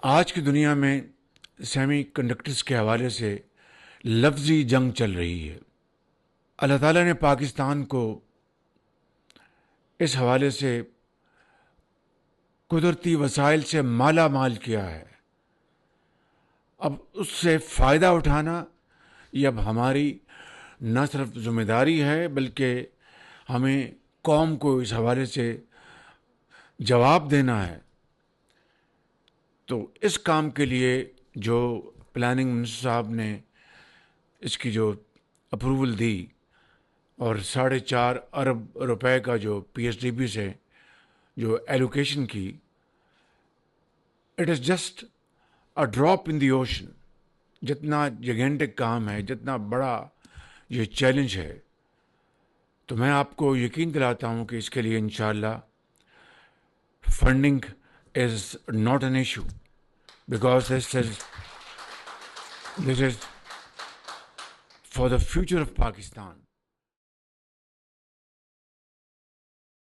آج کی دنیا میں سیمی کنڈکٹرز کے حوالے سے لفظی جنگ چل رہی ہے. اللہ تعالیٰ نے پاکستان کو اس حوالے سے قدرتی وسائل سے مالا مال کیا ہے. اب اس سے فائدہ اٹھانا یہ اب ہماری نہ صرف ذمہ داری ہے بلکہ ہمیں قوم کو اس حوالے سے جواب دینا ہے. تو اس کام کے لیے جو پلاننگ منسٹر صاحب نے اس کی جو اپروول دی اور 4.5 ارب روپے کا جو پی ایس ڈی بی سے جو ایلوکیشن کی، it is just a drop in the ocean. جتنا جیگینٹک کام ہے، جتنا بڑا یہ چیلنج ہے، تو میں آپ کو یقین دلاتا ہوں کہ اس کے لیے انشاءاللہ funding is not an issue because this is for the future of Pakistan.